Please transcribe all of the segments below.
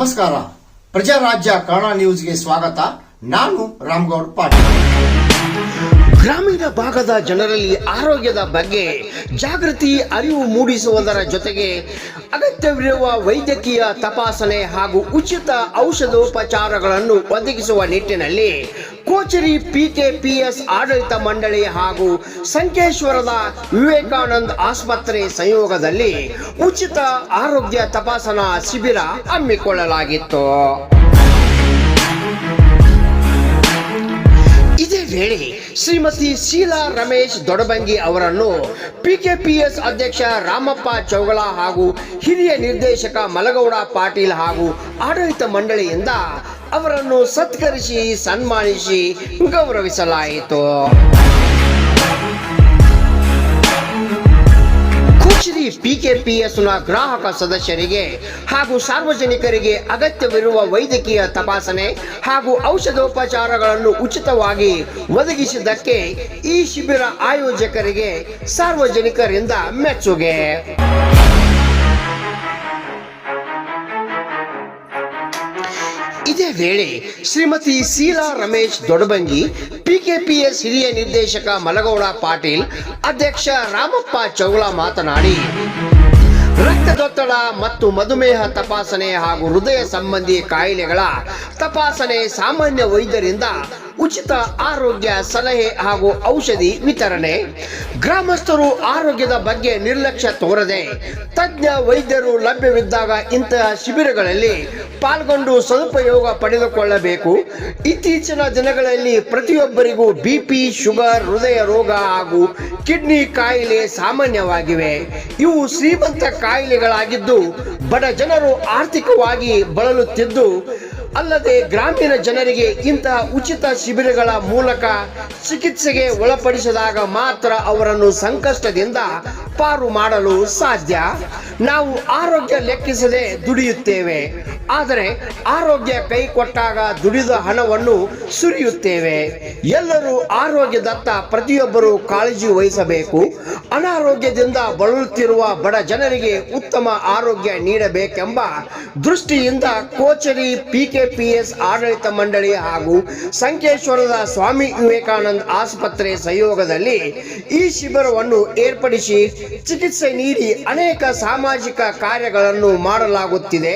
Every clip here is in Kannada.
ನಮಸ್ಕಾರ. ಪ್ರಜಾರಾಜ್ಯ ಕನ್ನಡ ನ್ಯೂಸ್ಗೆ ಸ್ವಾಗತ. ನಾನು ರಾಮಗೌಡ ಪಾಟೀಲ್. ಗ್ರಾಮೀಣ ಭಾಗದ ಜನರಲ್ಲಿ ಆರೋಗ್ಯದ ಬಗ್ಗೆ ಜಾಗೃತಿ ಅರಿವು ಮೂಡಿಸುವುದರ ಜೊತೆಗೆ ಅಗತ್ಯವಿರುವ ವೈದ್ಯಕೀಯ ತಪಾಸಣೆ ಹಾಗೂ ಉಚಿತ ಔಷಧೋಪಚಾರಗಳನ್ನು ಒದಗಿಸುವ ನಿಟ್ಟಿನಲ್ಲಿ ಕೋಚರಿ PKPS ಆಡಳಿತ ಮಂಡಳಿ ಹಾಗೂ ಸಂಕೇಶ್ವರದ ವಿವೇಕಾನಂದ ಆಸ್ಪತ್ರೆ ಸಂಯೋಗದಲ್ಲಿ ಉಚಿತ ಆರೋಗ್ಯ ತಪಾಸಣಾ ಶಿಬಿರ ಹಮ್ಮಿಕೊಳ್ಳಲಾಗಿತ್ತು. ಇದೇ ವೇಳೆ ಶ್ರೀಮತಿ ಶೀಲಾ ರಮೇಶ್ ದೊಡಬಂಗಿ ಅವರನ್ನು PKPS ಅಧ್ಯಕ್ಷ ರಾಮಪ್ಪ ಚೌಗಲ ಹಾಗೂ ಹಿರಿಯ ನಿರ್ದೇಶಕ ಮಲಗೌಡ ಪಾಟೀಲ್ ಹಾಗೂ ಆಡಳಿತ ಮಂಡಳಿಯಿಂದ ಅವರನ್ನು ಸತ್ಕರಿಸಿ ಸನ್ಮಾನಿಸಿ ಗೌರವಿಸಲಾಯಿತು. ಕೋಚರಿ PKPSನ ಗ್ರಾಹಕ ಸದಸ್ಯರಿಗೆ ಹಾಗೂ ಸಾರ್ವಜನಿಕರಿಗೆ ಅಗತ್ಯವಿರುವ ವೈದ್ಯಕೀಯ ತಪಾಸಣೆ ಹಾಗೂ ಔಷಧೋಪಚಾರಗಳನ್ನು ಉಚಿತವಾಗಿ ಒದಗಿಸಿದ್ದಕ್ಕೆ ಈ ಶಿಬಿರ ಆಯೋಜಕರಿಗೆ ಸಾರ್ವಜನಿಕರಿಂದ ಮೆಚ್ಚುಗೆ. ಇದೇ ವೇಳೆ ಶ್ರೀಮತಿ ಶೀಲಾ ರಮೇಶ್ ದೊಡಬಂಗಿ, PKPS ಹಿರಿಯ ನಿರ್ದೇಶಕ ಮಲಗೌಡ ಪಾಟೀಲ್, ಅಧ್ಯಕ್ಷ ರಾಮಪ್ಪ ಚೌಗಲ ಮಾತನಾಡಿ ರಕ್ತದೊತ್ತಡ ಮತ್ತು ಮಧುಮೇಹ ತಪಾಸಣೆ ಹಾಗೂ ಹೃದಯ ಸಂಬಂಧಿ ಕಾಯಿಲೆಗಳ ತಪಾಸಣೆ ಸಾಮಾನ್ಯ ವೈದ್ಯರಿಂದ ಉಚಿತ ಆರೋಗ್ಯ ಸಲಹೆ ಹಾಗೂ ಔಷಧಿ ವಿತರಣೆ, ಗ್ರಾಮಸ್ಥರು ಆರೋಗ್ಯದ ಬಗ್ಗೆ ನಿರ್ಲಕ್ಷ್ಯ ತೋರದೆ ತಜ್ಞ ವೈದ್ಯರು ಲಭ್ಯವಿದ್ದಾಗ ಇಂತಹ ಶಿಬಿರಗಳಲ್ಲಿ ಪಾಲ್ಗೊಂಡು ಸದುಪಯೋಗ ಪಡೆದುಕೊಳ್ಳಬೇಕು. ಇತ್ತೀಚಿನ ದಿನಗಳಲ್ಲಿ ಪ್ರತಿಯೊಬ್ಬರಿಗೂ BP, ಶುಗರ್, ಹೃದಯ ರೋಗ ಹಾಗೂ ಕಿಡ್ನಿ ಕಾಯಿಲೆ ಸಾಮಾನ್ಯವಾಗಿವೆ. ಇವು ಶ್ರೀಮಂತ ಕಾಯಿಲೆಗಳಾಗಿದ್ದು ಬಡ ಜನರು ಆರ್ಥಿಕವಾಗಿ ಬಳಲುತ್ತಿದ್ದು ಅಲ್ಲದೆ ಗ್ರಾಮೀಣ ಜನರಿಗೆ ಇಂತಹ ಉಚಿತ ಶಿಬಿರಗಳ ಮೂಲಕ ಚಿಕಿತ್ಸೆಗೆ ಒಳಪಡಿಸಿದಾಗ ಮಾತ್ರ ಅವರನ್ನು ಸಂಕಷ್ಟದಿಂದ ಪಾರು ಮಾಡಲು ಸಾಧ್ಯ. ನಾವು ಆರೋಗ್ಯ ಲೆಕ್ಕಿಸದೆ ದುಡಿಯುತ್ತೇವೆ, ಆದರೆ ಆರೋಗ್ಯ ಕೈ ಕೊಟ್ಟಾಗ ದುಡಿದ ಹಣವನ್ನು ಸುರಿಯುತ್ತೇವೆ. ಎಲ್ಲರೂ ಆರೋಗ್ಯದತ್ತ ಪ್ರತಿಯೊಬ್ಬರು ಕಾಳಜಿ ವಹಿಸಬೇಕು. ಅನಾರೋಗ್ಯದಿಂದ ಬಳಲುತ್ತಿರುವ ಬಡ ಜನರಿಗೆ ಉತ್ತಮ ಆರೋಗ್ಯ ನೀಡಬೇಕೆಂಬ ದೃಷ್ಟಿಯಿಂದ ಕೋಚರಿ PKPS ಆಡಳಿತ ಮಂಡಳಿ ಹಾಗೂ ಸಂಕೇಶ್ವರದ ಸ್ವಾಮಿ ವಿವೇಕಾನಂದ ಆಸ್ಪತ್ರೆ ಸಹಯೋಗದಲ್ಲಿ ಈ ಶಿಬಿರವನ್ನು ಏರ್ಪಡಿಸಿ ಚಿಕಿತ್ಸೆ ನೀಡಿ ಅನೇಕ ಸಾಮಾಜಿಕ ಕಾರ್ಯಗಳನ್ನು ಮಾಡಲಾಗುತ್ತಿದೆ.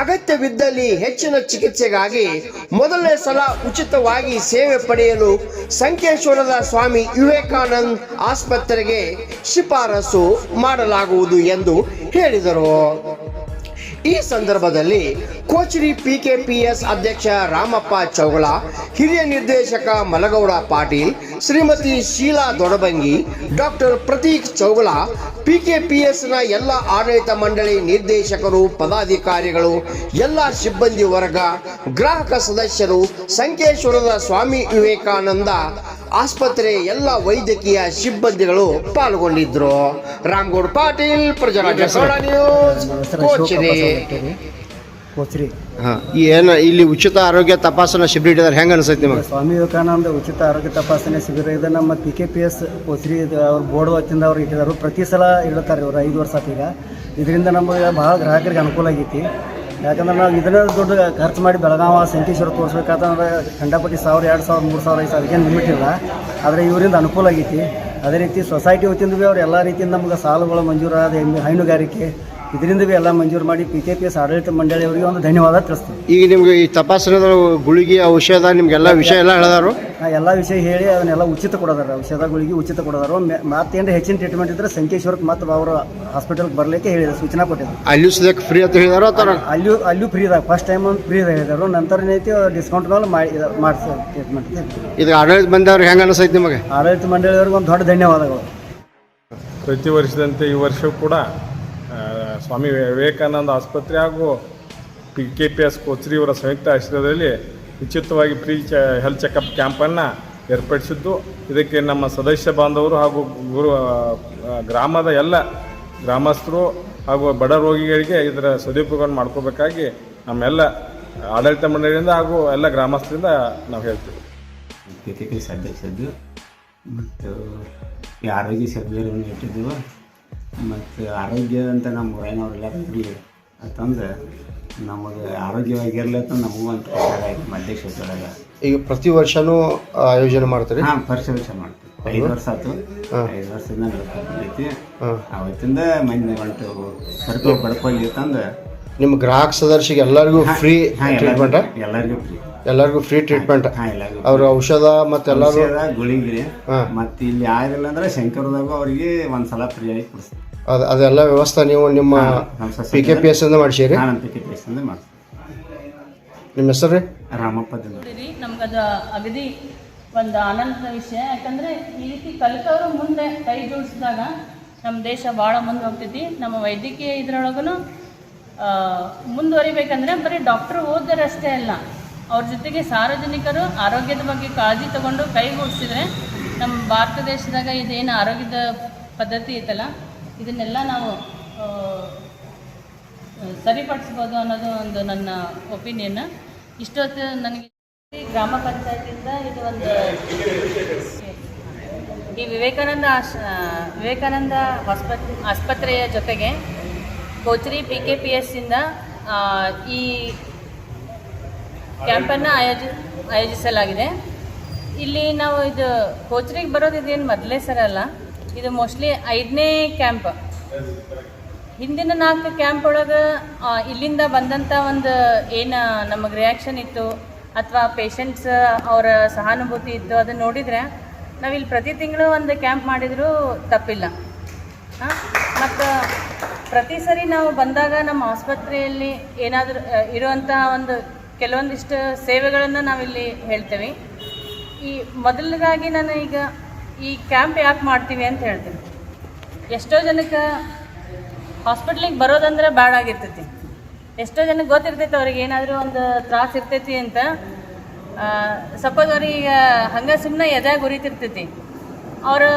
ಅಗತ್ಯವಿದ್ದಲ್ಲಿ ಹೆಚ್ಚಿನ ಚಿಕಿತ್ಸೆಗಾಗಿ ಮೊದಲನೇ ಸಲ ಉಚಿತವಾಗಿ ಸೇವೆ ಪಡೆಯಲು ಸಂಕೇಶ್ವರದ ಸ್ವಾಮಿ ವಿವೇಕಾನಂದ ಆಸ್ಪತ್ರೆಗೆ ಶಿಫಾರಸು ಮಾಡಲಾಗುವುದು ಎಂದು ಹೇಳಿದರು. ಈ ಸಂದರ್ಭದಲ್ಲಿ ಕೋಚರಿ PKPS ಅಧ್ಯಕ್ಷ ರಾಮಪ್ಪ ಚೌಗಲ, ಹಿರಿಯ ನಿರ್ದೇಶಕ ಮಲಗೌಡ ಪಾಟೀಲ್, ಶ್ರೀಮತಿ ಶೀಲಾ ದೊಡಬಂಗಿ, ಡಾಕ್ಟರ್ ಪ್ರತೀಕ್ ಚೌಗಲ, PKPSನ ಎಲ್ಲ ಆಡಳಿತ ಮಂಡಳಿ ನಿರ್ದೇಶಕರು, ಪದಾಧಿಕಾರಿಗಳು, ಎಲ್ಲ ಸಿಬ್ಬಂದಿ ವರ್ಗ, ಗ್ರಾಹಕ ಸದಸ್ಯರು, ಸಂಕೇಶ್ವರದ ಸ್ವಾಮಿ ವಿವೇಕಾನಂದ ಆಸ್ಪತ್ರೆ ಎಲ್ಲ ವೈದ್ಯಕೀಯ ಸಿಬ್ಬಂದಿಗಳು ಪಾಲ್ಗೊಂಡಿದ್ರು. ರಾಮಗೌಡ ಪಾಟೀಲ್, ಪ್ರಜಾರಾಜ್ಯ ಕನ್ನಡ ನ್ಯೂಸ್, ಕೋಚರಿ. ಏನು ಇಲ್ಲಿ ಉಚಿತ ಆರೋಗ್ಯ ತಪಾಸಣಾ ಶಿಬಿರ ಇದ್ದಾರೆ, ಹೆಂಗೆ ಅನಿಸುತ್ತೆ ನಿಮಗೆ? ಸ್ವಾಮಿ ವಿವೇಕಾನಂದ ಉಚಿತ ಆರೋಗ್ಯ ತಪಾಸಣೆ ಶಿಬಿರ ಇದೆ. ನಮ್ಮ PKPS ಕೋಚರಿ ಅವ್ರ ಬೋರ್ಡ್ ವತಿಯಿಂದ ಅವ್ರು ಇಟ್ಟಿದ್ದಾರೆ. ಪ್ರತಿ ಸಲ ಇಡ್ತಾರೆ ಇವರು 5 ವರ್ಷ ಆತೀಗ. ಇದರಿಂದ ನಮಗೆ ಭಾಳ ಗ್ರಾಹಕರಿಗೆ ಅನುಕೂಲ ಆಗೈತಿ. ಯಾಕಂದ್ರೆ ನಾವು ಇದನ್ನ ದುಡ್ಡು ಖರ್ಚು ಮಾಡಿ ಬೆಳಗಾವ ಸಂಕೇಶ್ವರ ತೋರಿಸ್ಬೇಕಾದ್ರೆ ಕಂಡಪಟ್ಟಿ 1000, 2000, 3000 ಅದಕ್ಕೇನು ಲಿಮಿಟ್ ಇಲ್ಲ. ಆದರೆ ಇವರಿಂದ ಅನುಕೂಲ ಆಗೈತಿ. ಅದೇ ರೀತಿ ಸೊಸೈಟಿ ವತಿಯಿಂದ ಭೀ ಅವ್ರು ಎಲ್ಲ ರೀತಿಯಿಂದ ನಮ್ಗೆ ಸಾಲಗಳು ಮಂಜೂರಾದ, ಹೈನುಗಾರಿಕೆ ಇದರಿಂದ ಭೀ ಎಲ್ಲ ಮಂಜೂರು ಮಾಡಿ PKPS ಆಡಳಿತ ಮಂಡಳಿಯವರಿಗೆ ಒಂದು ಧನ್ಯವಾದ ತಿಳಿಸ್ತೀವಿ. ಈಗ ನಿಮ್ಗೆ ಈ ತಪಾಸಣೆ ಗುಳಿಗೆ ಔಷಧ ನಿಮ್ಗೆಲ್ಲ ವಿಷಯ ಎಲ್ಲ ಹೇಳಿದಾರು? ಎಲ್ಲ ವಿಷಯ ಹೇಳಿ ಅದನ್ನೆಲ್ಲ ಉಚಿತ ಕೊಡೋದಾರ. ಔಷಧ ಗುಳಿಗೆ ಉಚಿತ ಕೊಡೋದಾರು. ಮತ್ತೇನು ಹೆಚ್ಚಿನ ಟ್ರೀಟ್ಮೆಂಟ್ ಇದ್ರೆ ಸಂಕೇಶ್ವರಕ್ಕೆ ಮತ್ತೆ ಅವರು ಹಾಸ್ಪಿಟಲ್ಗೆ ಬರಲಿಕ್ಕೆ ಹೇಳಿದ್ರು, ಸೂಚನಾ ಕೊಟ್ಟಿದ್ರು. ಅಲ್ಲಿಯೂ ಸದ್ಯಕ್ಕೆ ಫ್ರೀ ಅಂತ ಹೇಳಿದಾರೋ ಅಥವಾ ಅಲ್ಲಿಯೂ ಫ್ರೀ ಇದಾಗ ಫಸ್ಟ್ ಟೈಮ್ ಒಂದು ಫ್ರೀ ಹೇಳಿದರು. ನಂತರ ಏನೈತಿ ಡಿಸ್ಕೌಂಟ್ ಮೇಲೆ ಮಾಡಿಸಿ ಟ್ರೀಟ್ಮೆಂಟ್. ಇದು ಆಡಳಿತ ಬಂದವ್ರು ಹೆಂಗೆ ಅನಿಸೈತೆ ನಿಮಗೆ? ಆಡಳಿತ ಮಂಡಳಿಯವ್ರಿಗೆ ಒಂದು ದೊಡ್ಡ ಧನ್ಯವಾದಗಳು. ಪ್ರತಿ ವರ್ಷದಂತೆ ಈ ವರ್ಷವೂ ಕೂಡ ಸ್ವಾಮಿ ವಿವೇಕಾನಂದ ಆಸ್ಪತ್ರೆ ಹಾಗೂ PKPS ಕೋಚರಿ ಅವರ ಸಂಯುಕ್ತ ಆಶ್ರಯದಲ್ಲಿ ಉಚಿತವಾಗಿ ಫ್ರೀ ಹೆಲ್ತ್ ಚೆಕಪ್ ಕ್ಯಾಂಪನ್ನು ಏರ್ಪಡಿಸಿದ್ದು, ಇದಕ್ಕೆ ನಮ್ಮ ಸದಸ್ಯ ಬಾಂಧವರು ಹಾಗೂ ಗ್ರಾಮದ ಎಲ್ಲ ಗ್ರಾಮಸ್ಥರು ಹಾಗೂ ಬಡ ರೋಗಿಗಳಿಗೆ ಇದರ ಸದುಪಯೋಗ ಮಾಡ್ಕೋಬೇಕಾಗಿ ನಮ್ಮೆಲ್ಲ ಆಡಳಿತ ಮಂಡಳಿಯಿಂದ ಹಾಗೂ ಎಲ್ಲ ಗ್ರಾಮಸ್ಥರಿಂದ ನಾವು ಹೇಳ್ತೀವಿ. PKPS ಅಧ್ಯಕ್ಷದ್ದು ಮತ್ತು ಈ ಆರೋಗ್ಯ ಶಿಬಿರವನ್ನು ಇಟ್ಟಿದ್ದೆವು. ಮತ್ತು ಆರೋಗ್ಯ ಅಂತ ನಮ್ಮ ಊರಿನವರೆಲ್ಲ ಅಂತಂದು ನಮಗೆ ಆರೋಗ್ಯವಾಗಿರ್ಲಿ ಅಂತ ನಮಗೂ ಒಂದು ಪ್ರಚಾರ ಆಯ್ತು ಮಲ್ಲೇಶ್ವರದೊಳಗೆ. ಈಗ ಪ್ರತಿ ವರ್ಷನೂ ಆಯೋಜನೆ ಮಾಡ್ತೀರಿ? ಹಾಂ, ವರ್ಷ ಮಾಡ್ತೀವಿ. 5 ವರ್ಷ ಆಯ್ತು. 5 ವರ್ಷದಿಂದ ನಡ್ಕೊಂಡೈತಿ. ಅವತ್ತಿಂದ ಮಂದಿ ಹೊಂಟು ಸರ್ಕಲ್ ಬಡ್ಕೊಳ್ಳಿ ಅಂತಂದು ನಿಮ್ಮ ಗ್ರಾಹಕ ಸದಸ್ಯರಿಗೆ ಎಲ್ಲರಿಗೂ ಫ್ರೀ ಟ್ರೀಟ್ಮೆಂಟ್? ಎಲ್ಲರಿಗೂ ಫ್ರೀ ಟ್ರೀಟ್ಮೆಂಟ್. ಅವ್ರ ಔಷಧ ಮತ್ತೆಲ್ಲರೂ ಗುಳಿಗೆ ಮತ್ತೆ ಇಲ್ಲಿ ಯಾರಿಲ್ಲ ಅಂದ್ರೆ ಶಂಕರದಾಗ ಅವರಿಗೆ ಒಂದ್ಸಲ ಫ್ರೀ ಆಗಿ ಕೊಡಿಸ್ತೀವಿ. ಅದೆಲ್ಲ ವ್ಯವಸ್ಥೆ ನೀವು ನಿಮ್ಮ PKPS ಇಂದ ಮಾಡಿಸಿರಿ? ನಮ್ಮ PKPS ಇಂದ ಮಾಡ್ತೀವಿ. ನಿಮ್ಮ ಹೆಸರು ರೀ? ರಾಮಪ್ಪ. ನಮ್ಗದು ಅಗದಿ ಒಂದು ಆನಂದದ ವಿಷಯ. ಯಾಕಂದರೆ ಈ ರೀತಿ ಕಲಿತವರು ಮುಂದೆ ಕೈ ಜೋಡಿಸಿದಾಗ ನಮ್ಮ ದೇಶ ಭಾಳ ಮುಂದೆ ಹೋಗ್ತೈತಿ. ನಮ್ಮ ವೈದ್ಯಕೀಯ ಇದರೊಳಗೂ ಮುಂದುವರಿಬೇಕಂದ್ರೆ ಬರೀ ಡಾಕ್ಟ್ರು ಓದರಷ್ಟೇ ಅಲ್ಲ, ಅವ್ರ ಜೊತೆಗೆ ಸಾರ್ವಜನಿಕರು ಆರೋಗ್ಯದ ಬಗ್ಗೆ ಕಾಳಜಿ ತಗೊಂಡು ಕೈಗೂಡಿಸಿದ್ರೆ ನಮ್ಮ ಭಾರತ ದೇಶದಾಗ ಇದೇನು ಆರೋಗ್ಯದ ಪದ್ಧತಿ ಐತಲ್ಲ ಇದನ್ನೆಲ್ಲ ನಾವು ಸರಿಪಡಿಸ್ಬೋದು ಅನ್ನೋದು ಒಂದು ನನ್ನ ಒಪಿನಿಯನ್. ಇಷ್ಟೊತ್ತು ನನಗೆ ಗ್ರಾಮ ಪಂಚಾಯತಿಂದ ಇದು ಒಂದು ಈ ವಿವೇಕಾನಂದ ಆಸ್ಪತ್ರೆಯ ಜೊತೆಗೆ ಕೋಚರಿ PKPS ಇಂದ ಈ ಕ್ಯಾಂಪನ್ನು ಆಯೋಜಿಸಲಾಗಿದೆ. ಇಲ್ಲಿ ನಾವು ಇದು ಕೋಚರಿಗೆ ಬರೋದು ಇದೇನು ಮೊದಲೇ ಸರ ಅಲ್ಲ, ಇದು ಮೋಸ್ಟ್ಲಿ 5ನೇ ಕ್ಯಾಂಪ್. ಹಿಂದಿನ 4 ಕ್ಯಾಂಪ್ ಒಳಗೆ ಇಲ್ಲಿಂದ ಬಂದಂಥ ಒಂದು ಏನು ನಮಗೆ ರಿಯಾಕ್ಷನ್ ಇತ್ತು ಅಥವಾ ಪೇಷಂಟ್ಸ್ ಅವರ ಸಹಾನುಭೂತಿ ಇತ್ತು ಅದನ್ನು ನೋಡಿದರೆ ನಾವಿಲ್ಲಿ ಪ್ರತಿ ತಿಂಗಳು ಒಂದು ಕ್ಯಾಂಪ್ ಮಾಡಿದರೂ ತಪ್ಪಿಲ್ಲ. ಮತ್ತು ಪ್ರತಿ ಸರಿ ನಾವು ಬಂದಾಗ ನಮ್ಮ ಆಸ್ಪತ್ರೆಯಲ್ಲಿ ಏನಾದರೂ ಇರುವಂಥ ಒಂದು ಕೆಲವೊಂದಿಷ್ಟು ಸೇವೆಗಳನ್ನು ನಾವಿಲ್ಲಿ ಹೇಳ್ತೇವೆ. ಈ ಮೊದಲಿಗಾಗಿ ನಾನು ಈಗ ಈ ಕ್ಯಾಂಪ್ ಯಾಕೆ ಮಾಡ್ತೀವಿ ಅಂತ ಹೇಳ್ತೀನಿ. ಎಷ್ಟೋ ಜನಕ್ಕೆ ಹಾಸ್ಪಿಟ್ಲಿಗೆ ಬರೋದಂದ್ರೆ ಬ್ಯಾಡ್ ಆಗಿರ್ತೈತಿ. ಎಷ್ಟೋ ಜನಕ್ಕೆ ಗೊತ್ತಿರ್ತೈತೆ ಅವ್ರಿಗೆ ಏನಾದರೂ ಒಂದು ತ್ರಾಸ ಇರ್ತೈತಿ ಅಂತ. ಸಪೋಸ್ ಅವ್ರಿಗೆ ಹಂಗೆ ಸುಮ್ಮನೆ ಎದ್ಯಾಗ ಉರಿತಿರ್ತೈತಿ, ಅವರು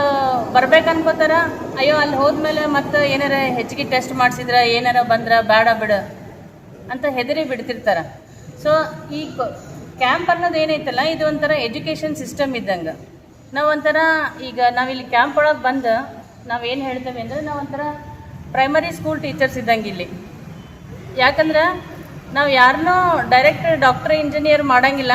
ಬರ್ಬೇಕು ಅನ್ಕೋತಾರ, ಅಯ್ಯೋ ಅಲ್ಲಿ ಹೋದ್ಮೇಲೆ ಮತ್ತೆ ಏನಾರ ಹೆಚ್ಚಿಗೆ ಟೆಸ್ಟ್ ಮಾಡಿಸಿದ್ರೆ ಏನಾರ ಬಂದ್ರೆ ಬೇಡ ಬಿಡು ಅಂತ ಹೆದರಿ ಬಿಡ್ತಿರ್ತಾರೆ. ಸೊ ಈ ಕ್ಯಾಂಪ್ ಅನ್ನೋದು ಏನೈತಲ್ಲ ಇದು ಒಂಥರ ಎಜುಕೇಷನ್ ಸಿಸ್ಟಮ್ ಇದ್ದಂಗೆ. ನಾವೊಂಥರ ಈಗ ನಾವಿಲ್ಲಿ ಕ್ಯಾಂಪ್ ಒಳಗೆ ಬಂದು ನಾವೇನು ಹೇಳ್ತೇವೆ ಅಂದರೆ ನಾವೊಂಥರ ಪ್ರೈಮರಿ ಸ್ಕೂಲ್ ಟೀಚರ್ಸ್ ಇದ್ದಂಗೆ ಇಲ್ಲಿ. ಯಾಕಂದ್ರೆ ನಾವು ಯಾರನ್ನೂ ಡೈರೆಕ್ಟ್ ಡಾಕ್ಟ್ರ್ ಇಂಜಿನಿಯರ್ ಮಾಡೋಂಗಿಲ್ಲ,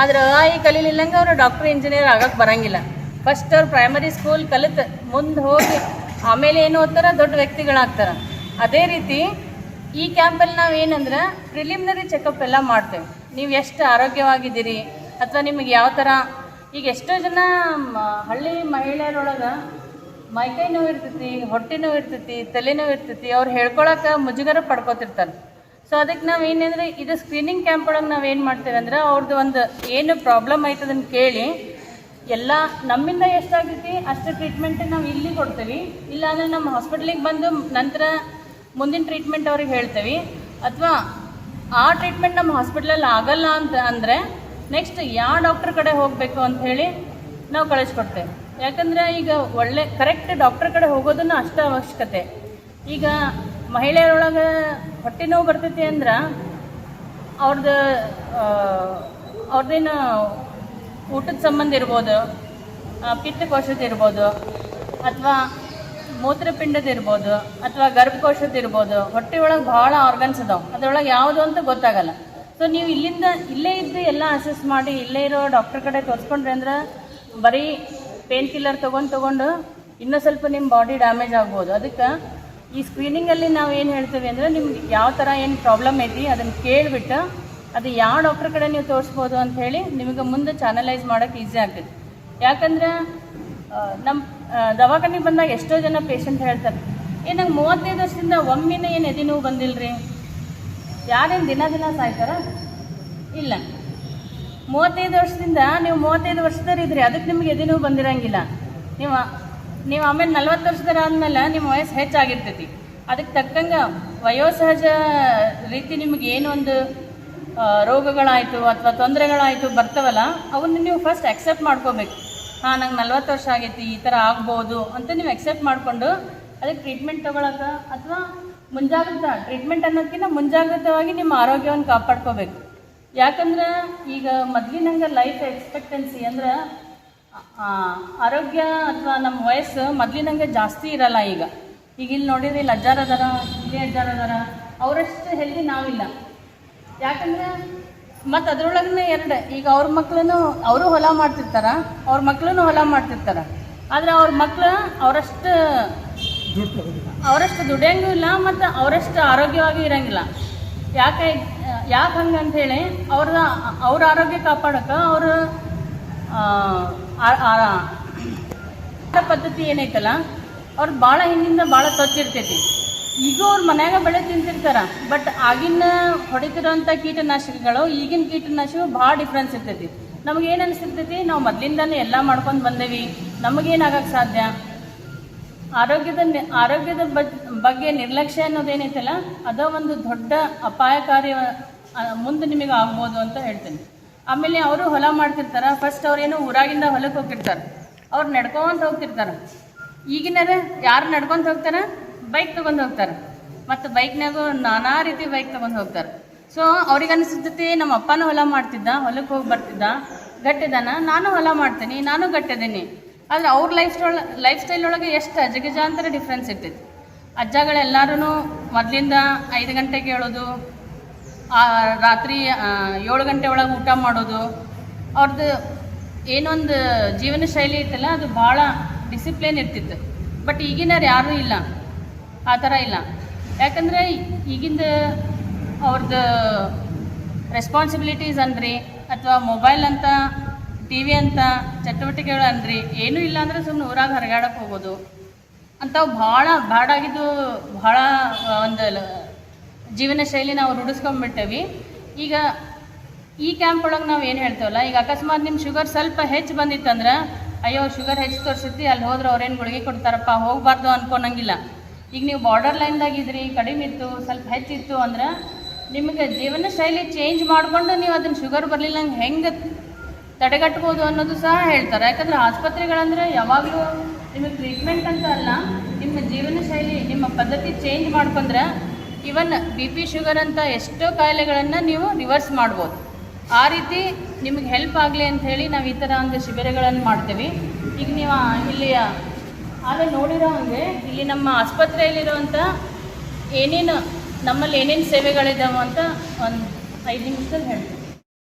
ಆದರೆ ಈ ಕಲೀಲಿಲ್ಲಂಗೆ ಅವರು ಡಾಕ್ಟ್ರ್ ಇಂಜಿನಿಯರ್ ಆಗೋಕ್ಕೆ ಬರೋಂಗಿಲ್ಲ. ಫಸ್ಟ್ ಅವ್ರು ಪ್ರೈಮರಿ ಸ್ಕೂಲ್ ಕಲಿತು ಮುಂದೆ ಹೋಗಿ ಆಮೇಲೆ ಏನು ಓದ್ತಾರೆ, ದೊಡ್ಡ ವ್ಯಕ್ತಿಗಳಾಗ್ತಾರೆ. ಅದೇ ರೀತಿ ಈ ಕ್ಯಾಂಪಲ್ಲಿ ನಾವು ಏನಂದ್ರೆ ಪ್ರಿಲಿಮಿನರಿ ಚೆಕಪ್ ಎಲ್ಲ ಮಾಡ್ತೇವೆ. ನೀವು ಎಷ್ಟು ಆರೋಗ್ಯವಾಗಿದ್ದೀರಿ ಅಥವಾ ನಿಮಗೆ ಯಾವ ಥರ, ಈಗ ಎಷ್ಟೋ ಜನ ಹಳ್ಳಿ ಮಹಿಳೆಯರೊಳಗೆ ಮೈಕೈ ನೋವು ಇರ್ತೈತಿ, ಹೊಟ್ಟೆ ನೋವು ಇರ್ತೈತಿ, ತಲೆನೋವು ಇರ್ತೈತಿ, ಅವ್ರು ಹೇಳ್ಕೊಳಕ್ಕೆ ಮುಜುಗರ ಪಡ್ಕೋತಿರ್ತಾರೆ. ಸೊ ಅದಕ್ಕೆ ನಾವು ಏನಂದರೆ ಇದು ಸ್ಕ್ರೀನಿಂಗ್ ಕ್ಯಾಂಪ್ ಒಳಗೆ ನಾವು ಏನು ಮಾಡ್ತೇವೆ ಅಂದ್ರೆ ಅವ್ರದ್ದು ಒಂದು ಏನು ಪ್ರಾಬ್ಲಮ್ ಆಯ್ತು ಅದನ್ನು ಕೇಳಿ ಎಲ್ಲ ನಮ್ಮಿಂದ ಎಷ್ಟಾಗೈತಿ ಅಷ್ಟು ಟ್ರೀಟ್ಮೆಂಟ್ ನಾವು ಇಲ್ಲಿ ಕೊಡ್ತೀವಿ. ಇಲ್ಲಾಂದರೆ ನಮ್ಮ ಹಾಸ್ಪಿಟ್ಲಿಗೆ ಬಂದು ನಂತರ ಮುಂದಿನ ಟ್ರೀಟ್ಮೆಂಟ್ ಅವ್ರಿಗೆ ಹೇಳ್ತೀವಿ. ಅಥವಾ ಆ ಟ್ರೀಟ್ಮೆಂಟ್ ನಮ್ಮ ಹಾಸ್ಪಿಟ್ಲಲ್ಲಿ ಆಗಲ್ಲ ಅಂತ ಅಂದರೆ ನೆಕ್ಸ್ಟ್ ಯಾವ ಡಾಕ್ಟ್ರ್ ಕಡೆ ಹೋಗಬೇಕು ಅಂಥೇಳಿ ನಾವು ಕಳಿಸ್ಕೊಡ್ತೇವೆ. ಯಾಕಂದರೆ ಈಗ ಒಳ್ಳೆ ಕರೆಕ್ಟ್ ಡಾಕ್ಟ್ರ್ ಕಡೆ ಹೋಗೋದನ್ನು ಅಷ್ಟು ಅವಶ್ಯಕತೆ. ಈಗ ಮಹಿಳೆಯರೊಳಗೆ ಹೊಟ್ಟೆ ನೋವು ಬರ್ತೈತಿ ಅಂದ್ರೆ ಅವ್ರದ್ದೇನು ಊಟದ ಸಂಬಂಧ ಇರ್ಬೋದು, ಪಿತ್ತಕೋಶದ ಇರ್ಬೋದು, ಅಥವಾ ಮೂತ್ರಪಿಂಡದ ಇರ್ಬೋದು, ಅಥವಾ ಗರ್ಭಕೋಶದ ಇರ್ಬೋದು. ಹೊಟ್ಟೆ ಒಳಗೆ ಭಾಳ ಆರ್ಗನ್ಸ್ ಅದಾವೆ, ಅದರೊಳಗೆ ಯಾವುದು ಅಂತ ಗೊತ್ತಾಗಲ್ಲ. ಸೊ ನೀವು ಇಲ್ಲೇ ಇದ್ದು ಎಲ್ಲ ಅಸೆಸ್ ಮಾಡಿ ಇಲ್ಲೇ ಇರೋ ಡಾಕ್ಟ್ರ್ ಕಡೆ ತೋರಿಸ್ಕೊಂಡ್ರೆ ಅಂದ್ರೆ ಬರೀ ಪೇನ್ ಕಿಲ್ಲರ್ ತೊಗೊಂಡು ಇನ್ನೂ ಸ್ವಲ್ಪ ನಿಮ್ಮ ಬಾಡಿ ಡ್ಯಾಮೇಜ್ ಆಗ್ಬೋದು. ಅದಕ್ಕೆ ಈ ಸ್ಕ್ರೀನಿಂಗಲ್ಲಿ ನಾವು ಏನು ಹೇಳ್ತೀವಿ ಅಂದರೆ ನಿಮ್ಗೆ ಯಾವ ಥರ ಏನು ಪ್ರಾಬ್ಲಮ್ ಐತಿ ಅದನ್ನು ಕೇಳಿಬಿಟ್ಟು ಅದು ಯಾವ ಡಾಕ್ಟ್ರ್ ಕಡೆ ನೀವು ತೋರಿಸ್ಬೋದು ಅಂಥೇಳಿ ನಿಮಗೆ ಮುಂದೆ ಚಾನಲೈಸ್ ಮಾಡೋಕ್ಕೆ ಈಸಿ ಆಗ್ತೈತಿ. ಯಾಕಂದ್ರೆ ನಮ್ಮ ದವಾಖಾನೆಗೆ ಬಂದಾಗ ಎಷ್ಟೋ ಜನ ಪೇಷಂಟ್ ಹೇಳ್ತಾರೆ, ನಂಗೆ 35 ವರ್ಷದಿಂದ ಒಮ್ಮಿನ ಏನು ಎದೆ ನೋವು ಬಂದಿಲ್ಲ ರೀ. ಯಾರೇನು ದಿನ ಸಾಯ್ತಾರ? ಇಲ್ಲ. 35 ವರ್ಷದಿಂದ ನೀವು 35 ವರ್ಷದವ್ರು ಇದ್ರಿ, ಅದಕ್ಕೆ ನಿಮ್ಗೆ ಎದೆ ನೋವು ಬಂದಿರಂಗಿಲ್ಲ. ನೀವು ಆಮೇಲೆ 40 ವರ್ಷದವ್ರು ಆದಮೇಲೆ ನಿಮ್ಮ ವಯಸ್ಸು ಹೆಚ್ಚಾಗಿರ್ತೈತಿ. ಅದಕ್ಕೆ ತಕ್ಕಂಗೆ ವಯೋಸಹಜ ರೀತಿ ನಿಮಗೆ ಏನೊಂದು ರೋಗಗಳಾಯಿತು ಅಥವಾ ತೊಂದರೆಗಳಾಯಿತು ಬರ್ತಾವಲ್ಲ, ಅವನ್ನ ನೀವು ಫಸ್ಟ್ ಅಕ್ಸೆಪ್ಟ್ ಮಾಡ್ಕೋಬೇಕು. ನಂಗೆ 40 ವರ್ಷ ಆಗೈತಿ, ಈ ಥರ ಆಗ್ಬೋದು ಅಂತ ನೀವು ಅಕ್ಸೆಪ್ಟ್ ಮಾಡಿಕೊಂಡು ಅದಕ್ಕೆ ಟ್ರೀಟ್ಮೆಂಟ್ ತೊಗೊಳಕ್ಕೆ ಅಥವಾ ಟ್ರೀಟ್ಮೆಂಟ್ ಅನ್ನೋದಕ್ಕಿಂತ ಮುಂಜಾಗ್ರತವಾಗಿ ನಿಮ್ಮ ಆರೋಗ್ಯವನ್ನು ಕಾಪಾಡ್ಕೋಬೇಕು. ಯಾಕಂದ್ರೆ ಈಗ ಮೊದಲಿನಂಗೆ ಲೈಫ್ ಎಕ್ಸ್ಪೆಕ್ಟೆನ್ಸಿ ಅಂದ್ರೆ ಆರೋಗ್ಯ ಅಥವಾ ನಮ್ಮ ವಯಸ್ಸು ಮೊದಲಿನಂಗೆ ಜಾಸ್ತಿ ಇರಲ್ಲ. ಈಗ ಇಲ್ಲಿ ನೋಡಿದ್ರೆ ಇಲ್ಲಿ ಅಜ್ಜಾರ ಅದಾರ, ಇಲ್ಲಿ ಅಜ್ಜಾರ ಅದಾರ, ಅವರಷ್ಟು ಹೆಲ್ದಿ ನಾವಿಲ್ಲ. ಯಾಕಂದರೆ ಮತ್ತು ಅದರೊಳಗೇ ಎರಡು, ಈಗ ಅವ್ರ ಮಕ್ಕಳನ್ನು ಅವರು ಹೊಲ ಮಾಡ್ತಿರ್ತಾರ, ಅವ್ರ ಮಕ್ಕಳನ್ನು ಹೊಲ ಮಾಡ್ತಿರ್ತಾರ. ಆದರೆ ಅವ್ರ ಮಕ್ಕಳು ಅವರಷ್ಟು ದುಡಿಯೋಂಗೂ ಇಲ್ಲ ಮತ್ತು ಅವರಷ್ಟು ಆರೋಗ್ಯವಾಗಿ ಇರೋಂಗಿಲ್ಲ. ಯಾಕೆ ಹಂಗೆ ಅಂಥೇಳಿ ಅವ್ರ ಆರೋಗ್ಯ ಕಾಪಾಡೋಕೆ ಅವರು ಪದ್ಧತಿ ಏನೈತಲ್ಲ ಅವ್ರು ಭಾಳ ಹಿಂದಿಂದ ಭಾಳ ಸ್ವಚ್ಛ ಇರ್ತೈತಿ. ಈಗ ಅವ್ರ ಮನ್ಯಾಗ ಬೆಳೆ ತಿಂತಿರ್ತಾರ, ಬಟ್ ಆಗಿನ ಹೊಡಿತಿರೋಂಥ ಕೀಟನಾಶಕಗಳು ಈಗಿನ ಕೀಟನಾಶಕ ಭಾಳ ಡಿಫ್ರೆನ್ಸ್ ಇರ್ತೈತಿ. ನಮಗೇನು ಅನಿಸ್ತಿರ್ತೈತಿ, ನಾವು ಮೊದಲಿಂದನೇ ಎಲ್ಲ ಮಾಡ್ಕೊಂಡು ಬಂದೇವಿ, ನಮಗೇನಾಗಕ್ಕೆ ಸಾಧ್ಯ? ಆರೋಗ್ಯದ ಬಗ್ಗೆ ನಿರ್ಲಕ್ಷ್ಯ ಅನ್ನೋದೇನೈತಲ್ಲ ಅದು ಒಂದು ದೊಡ್ಡ ಅಪಾಯಕಾರಿ ಮುಂದೆ ನಿಮಗೆ ಆಗ್ಬೋದು ಅಂತ ಹೇಳ್ತೀನಿ. ಆಮೇಲೆ ಅವರು ಹೊಲ ಮಾಡ್ತಿರ್ತಾರೆ. ಫಸ್ಟ್ ಅವ್ರೇನು ಊರಾಗಿಂದ ಹೊಲಕ್ಕೆ ಹೋಗ್ತಿರ್ತಾರೆ, ಅವ್ರು ನಡ್ಕೊಂತ ಹೋಗ್ತಿರ್ತಾರೆ. ಈಗಿನಾರ ಯಾರು ನಡ್ಕೊಂತ ಹೋಗ್ತಾರೆ? ಬೈಕ್ ತೊಗೊಂಡು ಹೋಗ್ತಾರೆ, ಮತ್ತು ಬೈಕ್ನಾಗೂ ನಾನಾ ರೀತಿ ಬೈಕ್ ತೊಗೊಂಡು ಹೋಗ್ತಾರೆ. ಸೊ ಅವ್ರಿಗೆ ಅನಿಸ್ತೈತಿ ನಮ್ಮ ಅಪ್ಪನೂ ಹೊಲ ಮಾಡ್ತಿದ್ದ, ಹೊಲಕ್ಕೆ ಹೋಗಿ ಬರ್ತಿದ್ದ, ಗಟ್ಟಿದ್ದಾನ, ನಾನು ಹೊಲ ಮಾಡ್ತೀನಿ, ನಾನು ಗಟ್ಟಿದ್ದೀನಿ. ಆದರೆ ಅವ್ರ ಲೈಫ್ ಸ್ಟೈಲ್ ಒಳಗೆ ಎಷ್ಟು ಅಜಗಜಾಂತರ ಡಿಫ್ರೆನ್ಸ್ ಇರ್ತೈತಿ. ಅಜ್ಜಗಳೆಲ್ಲರೂ ಮೊದಲಿಂದ 5 ಗಂಟೆಗೆ ಹೇಳೋದು, ರಾತ್ರಿ 7 ಗಂಟೆ ಒಳಗೆ ಊಟ ಮಾಡೋದು, ಅವ್ರದ್ದು ಏನೊಂದು ಜೀವನ ಶೈಲಿ ಇತ್ತಲ್ಲ ಅದು ಭಾಳ ಡಿಸಿಪ್ಲಿನ್ ಇರ್ತಿತ್ತು. ಬಟ್ ಈಗಿನವ್ರು ಯಾರೂ ಇಲ್ಲ, ಆ ಥರ ಇಲ್ಲ. ಯಾಕಂದರೆ ಈಗಿಂದ ಅವ್ರದ್ದು ರೆಸ್ಪಾನ್ಸಿಬಿಲಿಟೀಸ್ ಅನ್ರಿ ಅಥವಾ ಮೊಬೈಲ್ ಅಂತ TV ಅಂತ ಚಟುವಟಿಕೆಗಳು ಅನ್ರಿ ಏನೂ ಇಲ್ಲ ಅಂದರೆ ಸುಮ್ಮನೆ ಊರಾಗ ಹೊರಗಾಡಕ್ಕೆ ಹೋಗೋದು ಅಂಥವು ಭಾಳ ಬ್ಯಾಡಾಗಿದ್ದು ಭಾಳ ಒಂದು ಜೀವನ ಶೈಲಿ ನಾವು ರೂಢಿಸ್ಕೊಂಡ್ಬಿಟ್ಟೇವಿ. ಈಗ ಈ ಕ್ಯಾಂಪ್ ಒಳಗೆ ನಾವು ಏನು ಹೇಳ್ತೇವಲ್ಲ, ಈಗ ಅಕಸ್ಮಾತ್ ನಿಮ್ಮ ಶುಗರ್ ಸ್ವಲ್ಪ ಹೆಚ್ಚು ಬಂದಿತ್ತಂದ್ರೆ ಅಯ್ಯೋ ಶುಗರ್ ಹೆಚ್ಚು ತೋರಿಸುತ್ತಿ, ಅಲ್ಲಿ ಹೋದ್ರೆ ಅವ್ರೇನು ಗುಳಿಗೆ ಕೊಡ್ತಾರಪ್ಪ, ಹೋಗಬಾರ್ದು ಅನ್ಕೊಳಂಗಿಲ್ಲ. ಈಗ ನೀವು ಬಾರ್ಡರ್ ಲೈನ್ದಾಗಿದ್ರಿ, ಕಡಿಮೆ ಇತ್ತು, ಸ್ವಲ್ಪ ಹೆಚ್ಚಿತ್ತು ಅಂದ್ರೆ ನಿಮಗೆ ಜೀವನ ಶೈಲಿ ಚೇಂಜ್ ಮಾಡಿಕೊಂಡು ನೀವು ಅದನ್ನು ಶುಗರ್ ಬರಲಿಲ್ಲ ಹೆಂಗೆ ತಡೆಗಟ್ಬೋದು ಅನ್ನೋದು ಸಹ ಹೇಳ್ತಾರೆ. ಯಾಕಂದರೆ ಆಸ್ಪತ್ರೆಗಳಂದರೆ ಯಾವಾಗಲೂ ನಿಮಗೆ ಟ್ರೀಟ್ಮೆಂಟ್ ಅಂತ ಅಲ್ಲ, ನಿಮ್ಮ ಜೀವನ ಶೈಲಿ ನಿಮ್ಮ ಪದ್ಧತಿ ಚೇಂಜ್ ಮಾಡ್ಕೊಂಡ್ರೆ ಇವನ್ BP ಶುಗರ್ ಅಂತ ಎಷ್ಟೋ ಕಾಯಿಲೆಗಳನ್ನು ನೀವು ರಿವರ್ಸ್ ಮಾಡ್ಬೋದು. ಆ ರೀತಿ ನಿಮಗೆ ಹೆಲ್ಪ್ ಆಗಲಿ ಅಂಥೇಳಿ ನಾವು ಈ ಥರ ಒಂದು ಶಿಬಿರಗಳನ್ನು ಮಾಡ್ತೀವಿ. ಈಗ ನೀವು ಇಲ್ಲಿ ಆದರೆ ನೋಡಿರೋ ಹಾಗೆ ಇಲ್ಲಿ ನಮ್ಮ ಆಸ್ಪತ್ರೆಯಲ್ಲಿರುವಂಥ ನಮ್ಮಲ್ಲಿ ಏನೇನು ಸೇವೆಗಳಿದ್ದಾವೆ ಅಂತ ಒಂದು 5 ನಿಮಿಷದಲ್ಲಿ ಹೇಳ್ತೀವಿ.